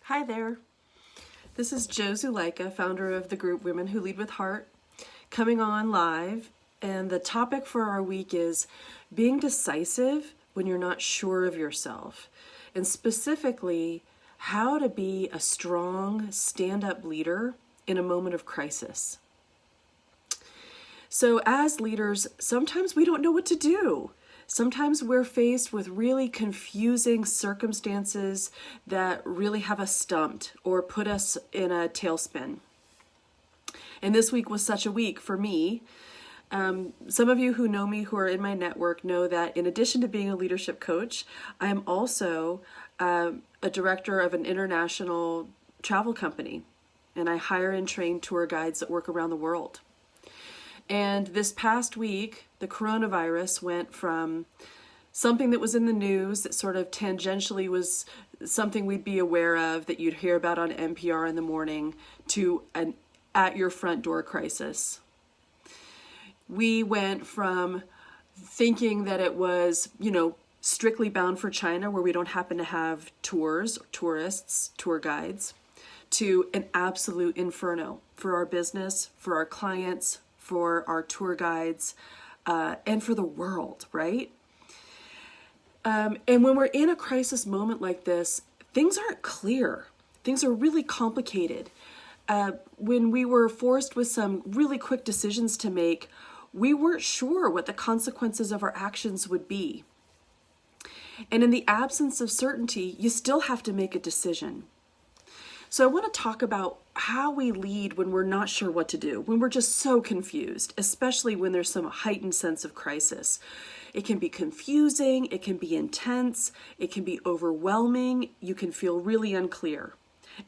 Hi there. This is Jo Zuleika, founder of the group Women Who Lead with Heart, coming on live. And the topic for our week is being decisive when you're not sure of yourself. And specifically, how to be a strong, stand-up leader in a moment of crisis. So as leaders, sometimes we don't know what to do. Sometimes we're faced with really confusing circumstances that really have us stumped or put us in a tailspin. And this week was such a week for me. Some of you who know me, who are in my network, know that in addition to being a leadership coach, I am also a director of an international travel company. And I hire and train tour guides that work around the world. And this past week, the coronavirus went from something that was in the news that sort of tangentially was something we'd be aware of, that you'd hear about on NPR in the morning, to an at your front door crisis. We went from thinking that it was, strictly bound for China, where we don't happen to have tourists, tour guides, to an absolute inferno for our business, for our clients, for our tour guides, and for the world, right? And when we're in a crisis moment like this, things aren't clear. Things are really complicated. When we were forced with some really quick decisions to make, we weren't sure what the consequences of our actions would be. And in the absence of certainty, you still have to make a decision. So I want to talk about how we lead when we're not sure what to do, when we're just so confused, especially when there's some heightened sense of crisis. It can be confusing, it can be intense, it can be overwhelming, you can feel really unclear.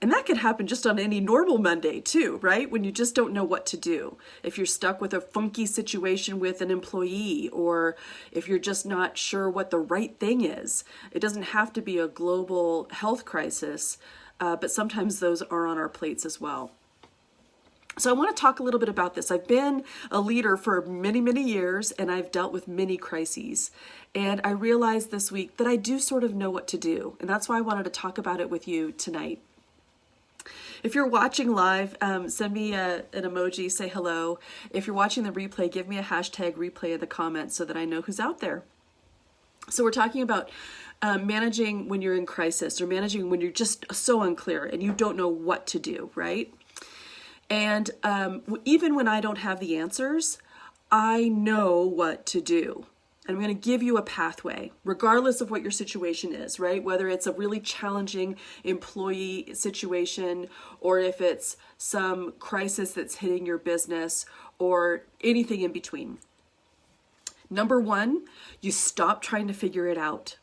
And that can happen just on any normal Monday too, right? When you just don't know what to do. If you're stuck with a funky situation with an employee, or if you're just not sure what the right thing is. It doesn't have to be a global health crisis. But sometimes those are on our plates as well. So I want to talk a little bit about this. I've been a leader for many, many years, and I've dealt with many crises. And I realized this week that I do sort of know what to do. And that's why I wanted to talk about it with you tonight. If you're watching live, send me an emoji, say hello. If you're watching the replay, give me a hashtag replay in the comments so that I know who's out there. So we're talking about managing when you're in crisis, or managing when you're just so unclear and you don't know what to do, right? And even when I don't have the answers, I know what to do. And I'm going to give you a pathway, regardless of what your situation is, right? Whether it's a really challenging employee situation, or if it's some crisis that's hitting your business, or anything in between. Number one, you stop trying to figure it out.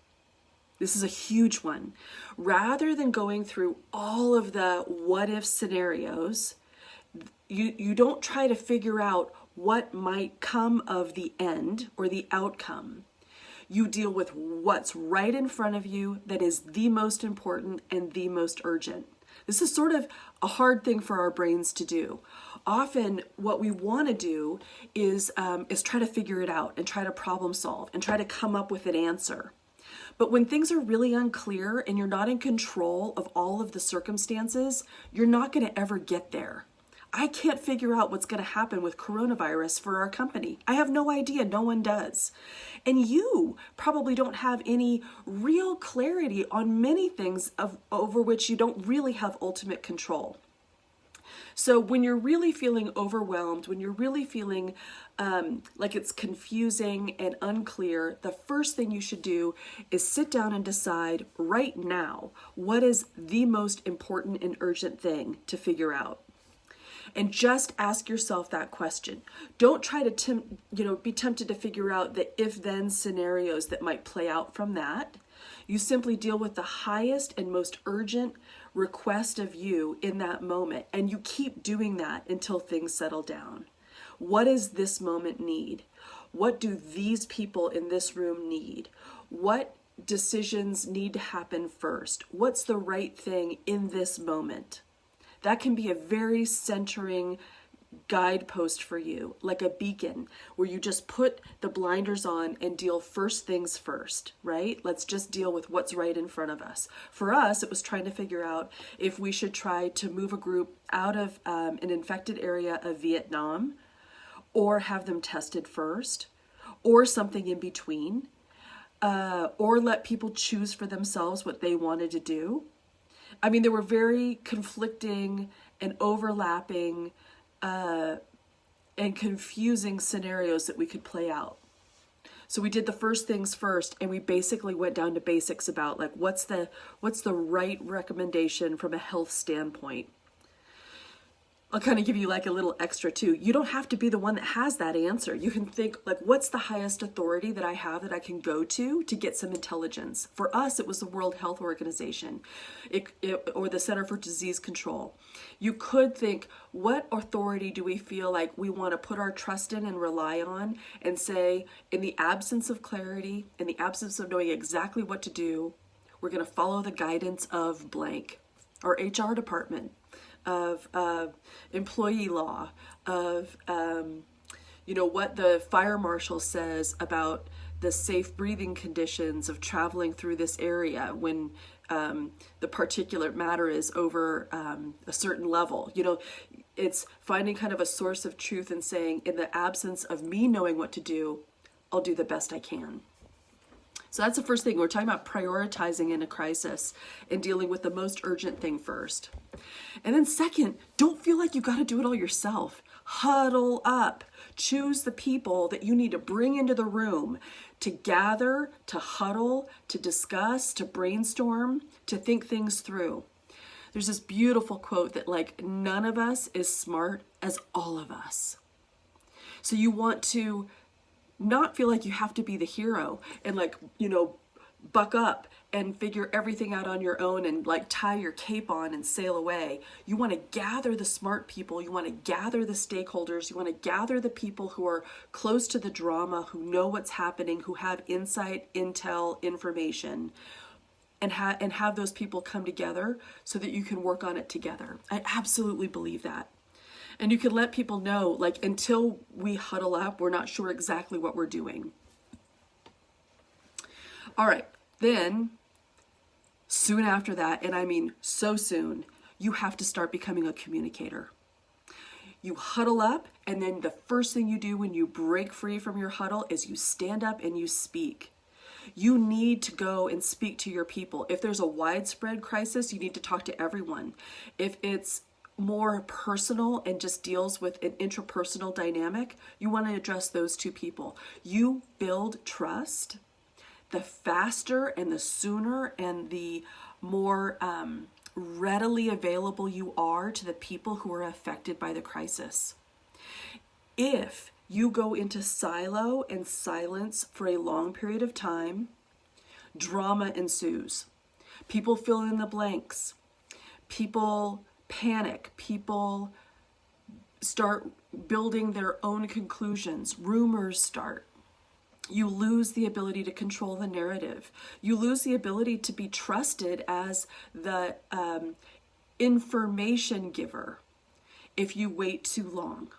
This is a huge one. Rather than going through all of the what if scenarios, you don't try to figure out what might come of the end or the outcome. You deal with what's right in front of you that is the most important and the most urgent. This is sort of a hard thing for our brains to do. Often what we want to do is try to figure it out and try to problem solve and try to come up with an answer. But when things are really unclear and you're not in control of all of the circumstances, you're not going to ever get there. I can't figure out what's going to happen with coronavirus for our company. I have no idea. No one does. And you probably don't have any real clarity on many things over which you don't really have ultimate control. So when you're really feeling overwhelmed, when you're really feeling like it's confusing and unclear, the first thing you should do is sit down and decide right now, what is the most important and urgent thing to figure out? And just ask yourself that question. Don't try to be tempted to figure out the if-then scenarios that might play out from that. You simply deal with the highest and most urgent request of you in that moment, and you keep doing that until things settle down. What does this moment need? What do these people in this room need? What decisions need to happen first? What's the right thing in this moment? That can be a very centering guidepost for you, like a beacon, where you just put the blinders on and deal first things first, right? Let's just deal with what's right in front of us. For us, it was trying to figure out if we should try to move a group out of an infected area of Vietnam, or have them tested first, or something in between, or let people choose for themselves what they wanted to do. I mean, there were very conflicting and overlapping and confusing scenarios that we could play out. So we did the first things first, and we basically went down to basics about like what's the right recommendation from a health standpoint. I'll kind of give you like a little extra too. You don't have to be the one that has that answer. You can think like, what's the highest authority that I have that I can go to get some intelligence? For us, it was the World Health Organization or the Center for Disease Control. You could think, what authority do we feel like we want to put our trust in and rely on, and say, in the absence of clarity, in the absence of knowing exactly what to do, we're going to follow the guidance of blank, or HR department, of employee law, of what the fire marshal says about the safe breathing conditions of traveling through this area when the particulate matter is over a certain level. It's finding kind of a source of truth and saying, in the absence of me knowing what to do, I'll do the best I can. So that's the first thing. We're talking about prioritizing in a crisis and dealing with the most urgent thing first. And then second, don't feel like you got to do it all yourself. Huddle up. Choose the people that you need to bring into the room to gather, to huddle, to discuss, to brainstorm, to think things through. There's this beautiful quote that like, none of us is smart as all of us. So you want to not feel like you have to be the hero and buck up and figure everything out on your own and like tie your cape on and sail away. You want to gather the smart people. You want to gather the stakeholders. You want to gather the people who are close to the drama, who know what's happening, who have insight, intel, information, and have those people come together so that you can work on it together. I absolutely believe that. And you can let people know, like, until we huddle up, we're not sure exactly what we're doing. All right, then soon after that, and I mean so soon, you have to start becoming a communicator. You huddle up, and then the first thing you do when you break free from your huddle is you stand up and you speak. You need to go and speak to your people. If there's a widespread crisis, you need to talk to everyone. If it's more personal and just deals with an interpersonal dynamic, you want to address those two people. You build trust. The faster and the sooner and the more readily available you are to the people who are affected by the crisis. If you go into silo and silence for a long period of time, drama ensues. People fill in the blanks. People panic. People start building their own conclusions. Rumors start. You lose the ability to control the narrative. You lose the ability to be trusted as the information giver if you wait too long.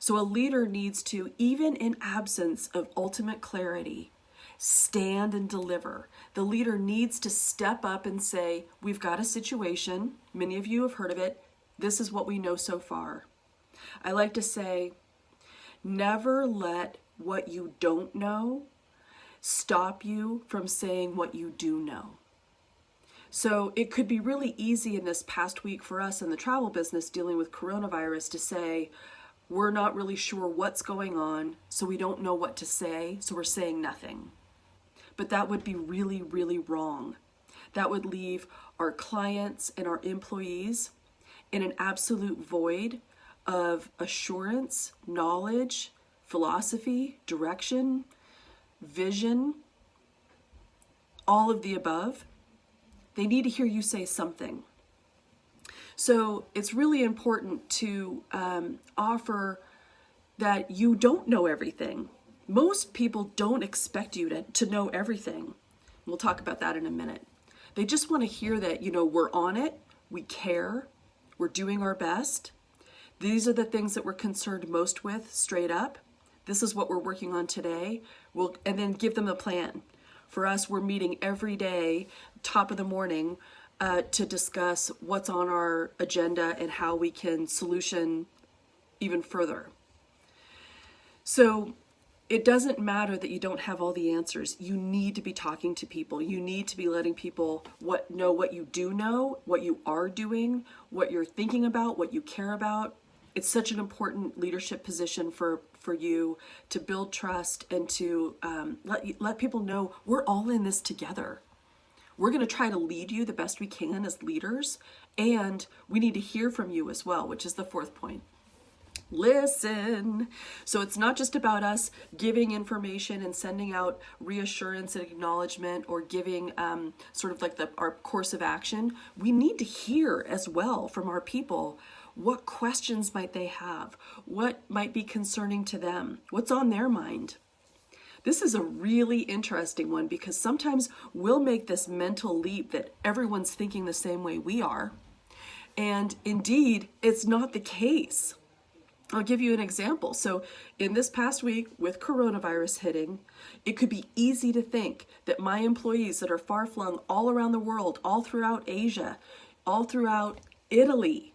So a leader needs to, even in absence of ultimate clarity, stand and deliver. The leader needs to step up and say, we've got a situation. Many of you have heard of it. This is what we know so far. I like to say, never let what you don't know stop you from saying what you do know. So it could be really easy in this past week for us in the travel business dealing with coronavirus to say, we're not really sure what's going on, so we don't know what to say, so we're saying nothing. But that would be really, really wrong. That would leave our clients and our employees in an absolute void of assurance, knowledge, philosophy, direction, vision, all of the above. They need to hear you say something. So it's really important to offer that you don't know everything. Most people don't expect you to know everything. We'll talk about that in a minute. They just want to hear that, we're on it, we care, we're doing our best. These are the things that we're concerned most with, straight up. This is what we're working on today. And then give them a plan. For us, we're meeting every day, top of the morning, to discuss what's on our agenda and how we can solution even further. So it doesn't matter that you don't have all the answers. You need to be talking to people. You need to be letting people know what you do know, what you are doing, what you're thinking about, what you care about. It's such an important leadership position for you to build trust and to let people know we're all in this together. We're going to try to lead you the best we can as leaders, and we need to hear from you as well, which is the fourth point. Listen. So it's not just about us giving information and sending out reassurance and acknowledgement or giving sort of like our course of action. We need to hear as well from our people. What questions might they have? What might be concerning to them? What's on their mind? This is a really interesting one because sometimes we'll make this mental leap that everyone's thinking the same way we are. And indeed, it's not the case. I'll give you an example. So in this past week with coronavirus hitting, it could be easy to think that my employees that are far flung all around the world, all throughout Asia, all throughout Italy,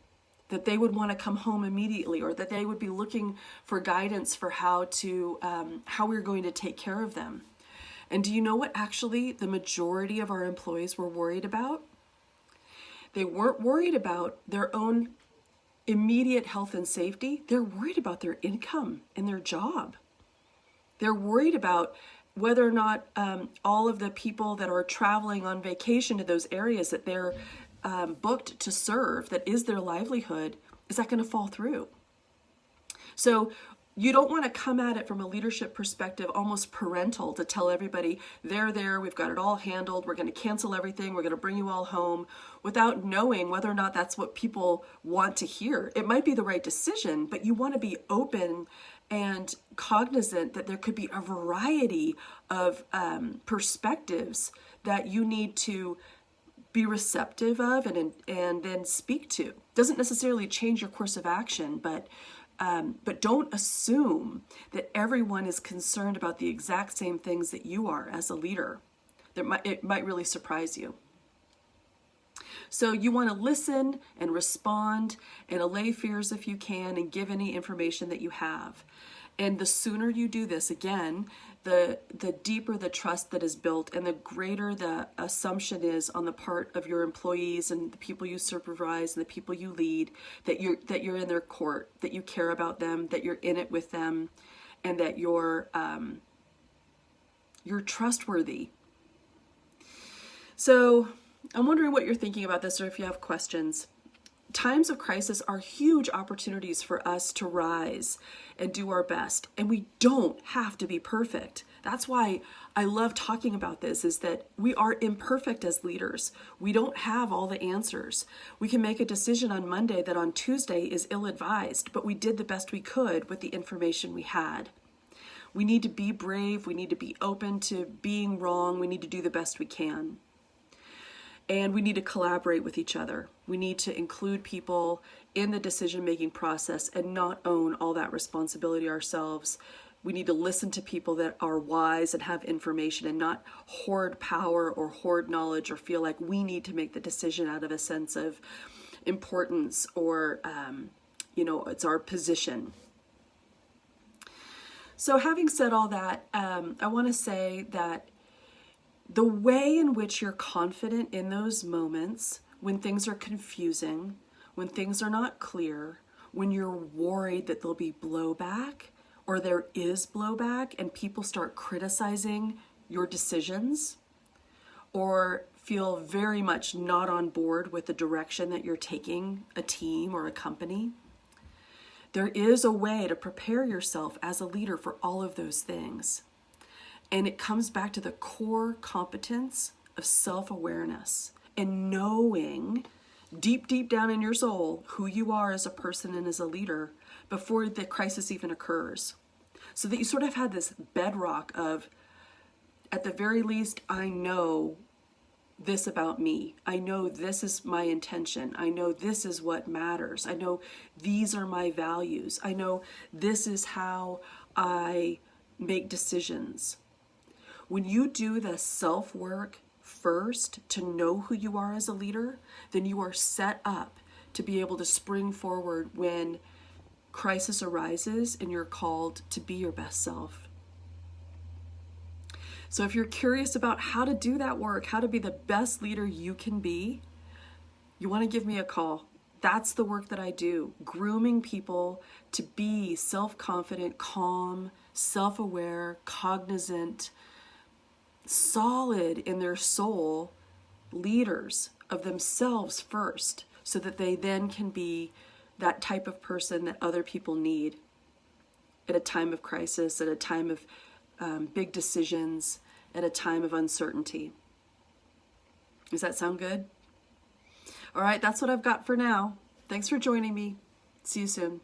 that they would want to come home immediately, or that they would be looking for guidance for how we're going to take care of them. And do you know what actually the majority of our employees were worried about? They weren't worried about their own immediate health and safety. They're worried about their income and their job. They're worried about whether or not all of the people that are traveling on vacation to those areas that they're booked to serve, that is their livelihood, is that going to fall through? So you don't want to come at it from a leadership perspective, almost parental, to tell everybody, there, we've got it all handled, we're going to cancel everything, we're going to bring you all home, without knowing whether or not that's what people want to hear. It might be the right decision, but you want to be open and cognizant that there could be a variety of perspectives that you need to be receptive of and then speak to. Doesn't necessarily change your course of action, but don't assume that everyone is concerned about the exact same things that you are as a leader. It might really surprise you. So you want to listen and respond and allay fears if you can and give any information that you have. And the sooner you do this, again, the deeper the trust that is built and the greater the assumption is on the part of your employees and the people you supervise and the people you lead that you're in their court, that you care about them, that you're in it with them, and that you're trustworthy. So I'm wondering what you're thinking about this, or if you have questions. Times of crisis are huge opportunities for us to rise and do our best. And we don't have to be perfect. That's why I love talking about this, is that we are imperfect as leaders. We don't have all the answers. We can make a decision on Monday that on Tuesday is ill-advised, but we did the best we could with the information we had. We need to be brave. We need to be open to being wrong. We need to do the best we can. And we need to collaborate with each other. We need to include people in the decision-making process and not own all that responsibility ourselves. We need to listen to people that are wise and have information and not hoard power or hoard knowledge or feel like we need to make the decision out of a sense of importance or, it's our position. So having said all that, I want to say that the way in which you're confident in those moments, when things are confusing, when things are not clear, when you're worried that there'll be blowback or there is blowback and people start criticizing your decisions or feel very much not on board with the direction that you're taking a team or a company, there is a way to prepare yourself as a leader for all of those things. And it comes back to the core competence of self-awareness and knowing deep, deep down in your soul who you are as a person and as a leader before the crisis even occurs. So that you sort of had this bedrock of, at the very least, I know this about me. I know this is my intention. I know this is what matters. I know these are my values. I know this is how I make decisions. When you do the self-work first to know who you are as a leader, then you are set up to be able to spring forward when crisis arises and you're called to be your best self. So if you're curious about how to do that work, how to be the best leader you can be, you want to give me a call. That's the work that I do, grooming people to be self-confident, calm, self-aware, cognizant, solid in their soul leaders of themselves first, so that they then can be that type of person that other people need at a time of crisis, at a time of big decisions, at a time of uncertainty. Does that sound good? All right, that's what I've got for now. Thanks for joining me. See you soon.